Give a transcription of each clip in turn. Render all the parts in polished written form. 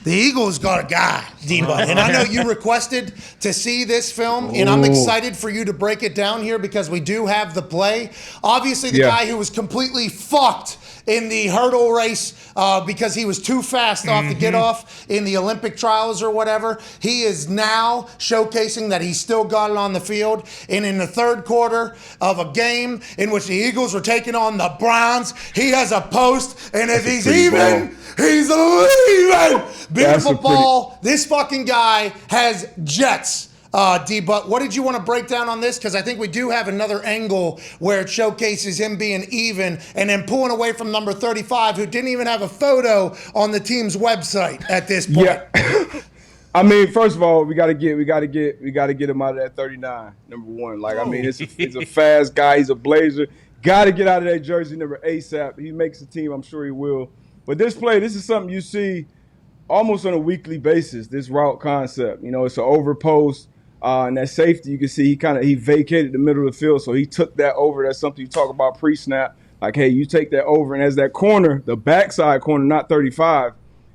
The Eagles got a guy, D-Bud. And I know you requested to see this film, and I'm excited for you to break it down here because we do have the play. Obviously, the guy who was completely fucked in the hurdle race because he was too fast off the get-off in the Olympic trials or whatever. He is now showcasing that he's still got it on the field. And in the third quarter of a game in which the Eagles were taking on the Browns, he has a post, and if he's even, he's leaving. Beautiful ball. This fucking guy has jets. D-But, what did you want to break down on this? Because I think we do have another angle where it showcases him being even and then pulling away from number 35, who didn't even have a photo on the team's website at this point. Yeah. I mean, first of all, we gotta get him out of that 39. Number one, like I mean, he's a fast guy. He's a blazer. Got to get out of that jersey number ASAP. He makes the team. I'm sure he will. But this is something you see almost on a weekly basis. This route concept, it's an over post. And that safety, you can see he vacated the middle of the field, so he took that over. That's something you talk about pre-snap. Like, hey, you take that over, and as that corner, the backside corner, not 35,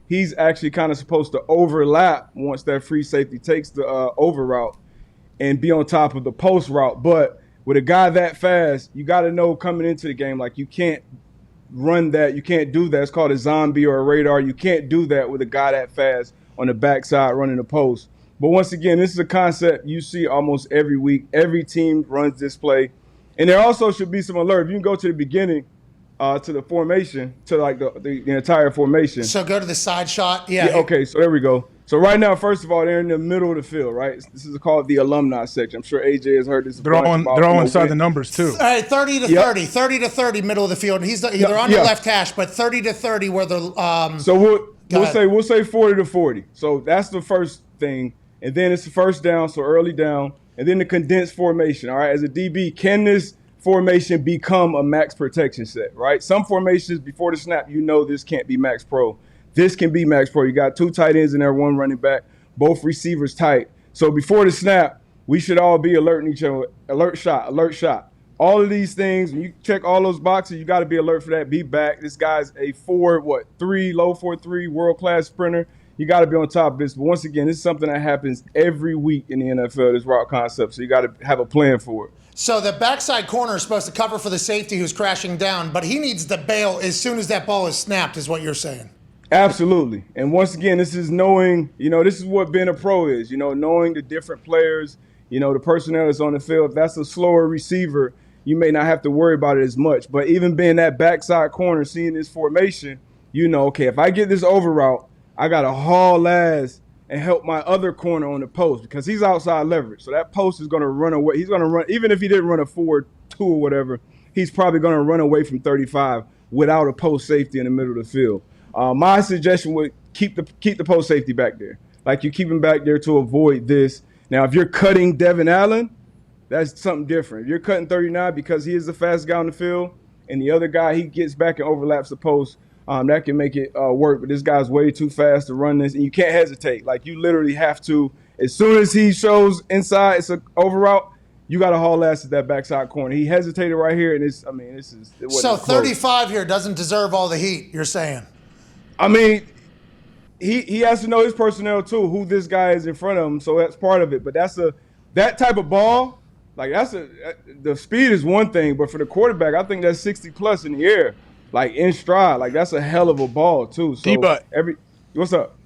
he's actually kind of supposed to overlap once that free safety takes the over route and be on top of the post route. But with a guy that fast, you got to know coming into the game, like you can't run that. You can't do that. It's called a zombie or a radar. You can't do that with a guy that fast on the backside running the post. But once again, this is a concept you see almost every week. Every team runs this play. And there also should be some alert. If you can go to the beginning, to the formation, to like the entire formation. So go to the side shot. Yeah. Okay, so there we go. So right now, first of all, they're in the middle of the field, right? This is called the alumni section. I'm sure AJ has heard this. They're all inside the numbers, too. All right, 30 to 30. 30 to 30, middle of the field. They're on the left hash, but 30 to 30 where they're So we'll say 40 to 40. So that's the first thing. And then it's the first down, so early down. And then the condensed formation, all right? As a DB, can this formation become a max protection set, right? Some formations before the snap, this can't be max pro. This can be max pro. You got two tight ends in there, one running back, both receivers tight. So before the snap, we should all be alerting each other. Alert shot. All of these things, when you check all those boxes, you got to be alert for that. Be back. This guy's a low 4.3 world-class sprinter. You got to be on top of this. But once again, this is something that happens every week in the NFL, this route concept. So you got to have a plan for it. So the backside corner is supposed to cover for the safety who's crashing down, but he needs to bail as soon as that ball is snapped, is what you're saying. Absolutely. And once again, this is knowing, this is what being a pro is, knowing the different players, the personnel that's on the field. If that's a slower receiver, you may not have to worry about it as much. But even being that backside corner, seeing this formation, okay, if I get this over route, I got to haul ass and help my other corner on the post because he's outside leverage. So that post is going to run away. He's going to run, even if he didn't run a 4.2 or whatever, he's probably going to run away from 35 without a post safety in the middle of the field. My suggestion would keep the post safety back there. Like you keep him back there to avoid this. Now, if you're cutting Devon Allen, that's something different. If you're cutting 39 because he is the fastest guy on the field and the other guy, he gets back and overlaps the post, that can make it work. But this guy's way too fast to run this, and you can't hesitate. Like, you literally have to, as soon as he shows inside, it's an over route, you got to haul ass at that backside corner. He hesitated right here, and this is – So 35 here doesn't deserve all the heat, you're saying? I mean, he has to know his personnel, too, who this guy is in front of him, so that's part of it. But that type of ball, like, the speed is one thing, but for the quarterback, I think that's 60-plus in the air. Like in stride, like that's a hell of a ball too. So what's up?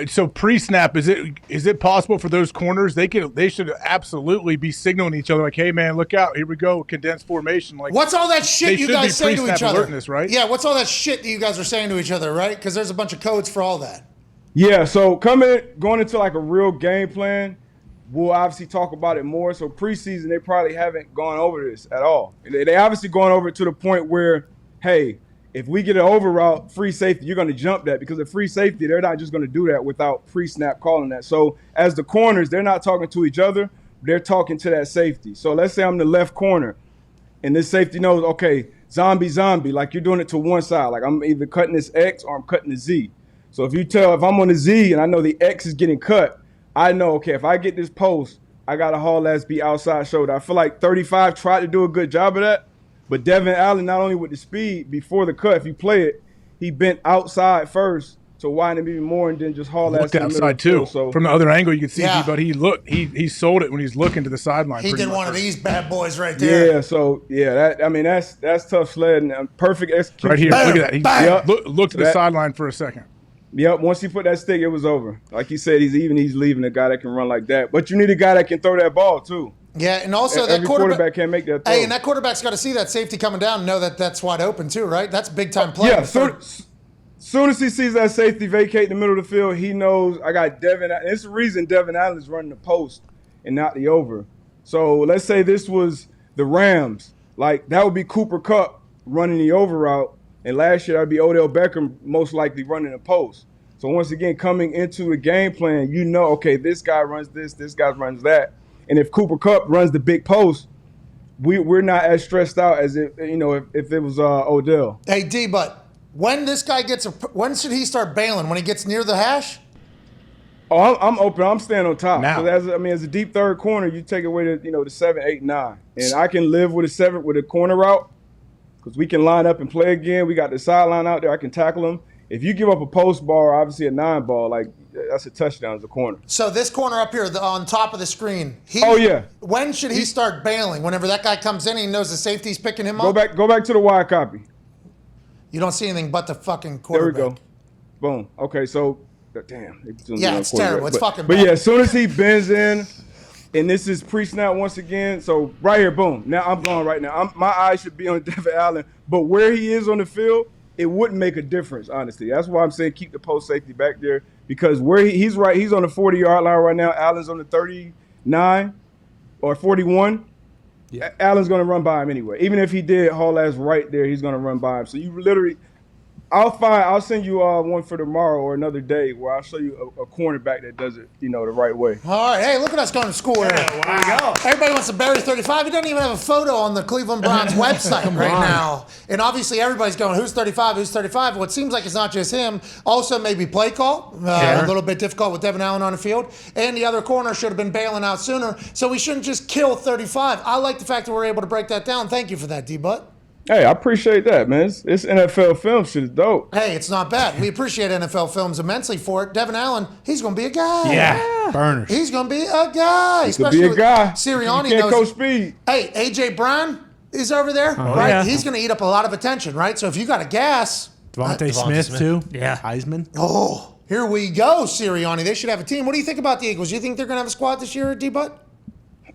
So pre-snap, is it possible for those corners they should absolutely be signaling each other like, hey man, look out, here we go, condensed formation. Like, what's all that shit you guys say to each other? Alertness, right? Yeah, what's all that shit that you guys are saying to each other, right? Because there's a bunch of codes for all that. Yeah, so going into like a real game plan, we'll obviously talk about it more. So preseason, they probably haven't gone over this at all. They obviously gone over it to the point where, hey, if we get an over route, free safety, you're going to jump that because the free safety, they're not just going to do that without pre-snap calling that. So as the corners, they're not talking to each other. They're talking to that safety. So let's say I'm the left corner and this safety knows, okay, zombie, like you're doing it to one side. Like I'm either cutting this X or I'm cutting the Z. So if I'm on the Z and I know the X is getting cut, I know, okay, if I get this post, I got to haul ass be outside shoulder. I feel like 35 tried to do a good job of that. But Devon Allen, not only with the speed before the cut, if you play it, he bent outside first to widen him even more and then just haul Looked that to the middle outside of the field. too. So From the other angle, you can see, Yeah. but he sold it when he's looking to the sideline. He pretty did much. one of these bad boys right there. yeah, so yeah, that's tough sledding. Perfect execution. Right here, Bam, look at that. He bam. looked to the That- sideline for a second. Yep, once he put that stick, it was over. Like he said, he's leaving a guy that can run like that. But you need a guy that can throw that ball too. Yeah, and also that Every quarterback can't make that throw. Hey, and that quarterback's got to see that safety coming down and know that that's wide open too, right? That's big time play. Yeah, soon as he sees that safety vacate the middle of the field, he knows I got Devon. And it's the reason Devon Allen is running the post and not the over. So let's say this was the Rams. Like, that would be Cooper Kupp running the over route. And last year, that'd be Odell Beckham most likely running the post. So once again, coming into the game plan, you know, okay, this guy runs this guy runs that. And if Cooper Kupp runs the big post, we're not as stressed out as if it was Odell. Hey, D, but when this guy when should he start bailing? When he gets near the hash? Oh, I'm open. I'm staying on top. Now. As a deep third corner, you take away the 7, 8, 9, and I can live with a 7 with a corner route because we can line up and play again. We got the sideline out there. I can tackle him. If you give up a post ball, or obviously a 9 ball, like that's a touchdown as a corner. So this corner up here, on top of the screen. Oh, yeah. When should he start bailing? Whenever that guy comes in, he knows the safety's picking him up. Go back to the wide copy. You don't see anything but the fucking There we quarterback. go. Boom. Okay, so damn. Yeah, it's terrible. It's fucking But bad. yeah, as soon as he bends in, and this is pre-snap once again. So right here, boom. Now I'm going right now. My eyes should be on Devon Allen, but where he is on the field, it wouldn't make a difference, honestly. That's why I'm saying keep the post safety back there because where he's right, he's on the 40-yard line right now. Allen's on the 39 or 41. Yeah. Allen's going to run by him anyway. Even if he did haul ass right there, he's going to run by him. So you literally – I'll send you one for tomorrow or another day where I'll show you a cornerback that does it, the right way. All right. Hey, look at us going to school here. Wow. Everybody wants to bury 35. He doesn't even have a photo on the Cleveland Browns website right now. And obviously everybody's going, who's 35? Who's 35? Well, it seems like it's not just him. Also maybe play call. A little bit difficult with Devon Allen on the field. And the other corner should have been bailing out sooner. So we shouldn't just kill 35. I like the fact that we're able to break that down. Thank you for that, D-Butt. Hey, I appreciate that, man. This NFL film shit is dope. Hey, it's not bad. We appreciate NFL Films immensely for it. Devon Allen, he's going to be a guy. Yeah. Burners. He's going to be a guy. He could be a guy. Sirianni You can't knows. coach speed. Hey, A.J. Brown is over there, right? yeah. He's going to eat up a lot of attention, right? So if you got a gas, Devontae Smith, too. Yeah. Heisman. oh, here we go, Sirianni. They should have a team. What do you think about the Eagles? You think they're going to have a squad this year, D-Butt?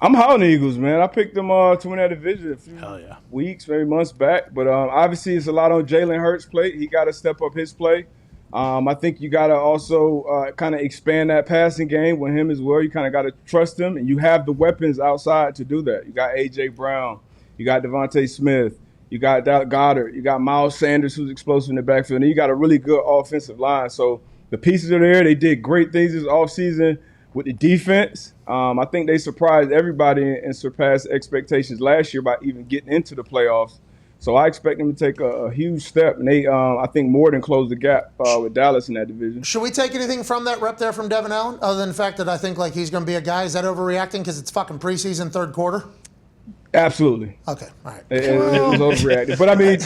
I'm high on the Eagles, man. I picked them to win that division a few Hell yeah. weeks, maybe months back. But obviously, it's a lot on Jalen Hurts' plate. He got to step up his play. I think you got to also kind of expand that passing game with him as well. You kind of got to trust him, and you have the weapons outside to do that. You got A.J. Brown. You got Devontae Smith. You got Goddard. You got Miles Sanders, who's explosive in the backfield. And you got a really good offensive line. So the pieces are there. They did great things this offseason with the defense. I think they surprised everybody and surpassed expectations last year by even getting into the playoffs. So I expect them to take a huge step, and they, I think, more than close the gap with Dallas in that division. Should we take anything from that rep there from Devon Allen, other than the fact that I think like he's going to be a guy? Is that overreacting because it's fucking preseason third quarter? Absolutely. Okay, all right. It was overreacting. But, I mean,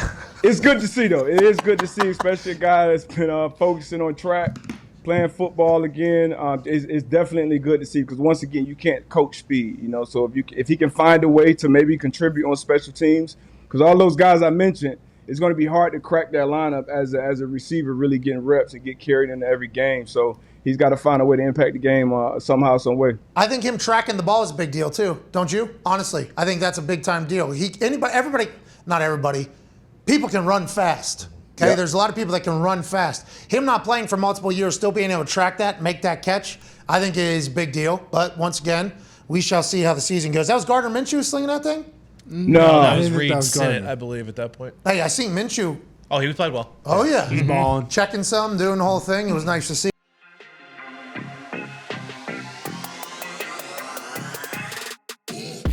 it's good to see, though. It is good to see, especially a guy that's been focusing on track, playing football again. It's definitely good to see because, once again, you can't coach speed. So if he can find a way to maybe contribute on special teams, because all those guys I mentioned, it's going to be hard to crack that lineup as a receiver really getting reps and get carried into every game. So he's got to find a way to impact the game somehow, some way. I think him tracking the ball is a big deal too, don't you? Honestly, I think that's a big time deal. Not everybody, people can run fast. Okay, Yeah. There's a lot of people that can run fast. Him not playing for multiple years, still being able to track that, make that catch, I think it is a big deal. But once again, we shall see how the season goes. That was Gardner Minshew slinging that thing? No. That was think that Reed was Sinnott, Gardner. I believe, at that point. Hey, I seen Minshew. Oh, he played well. Oh yeah, Balling. checking some, doing the whole thing. It was nice to see.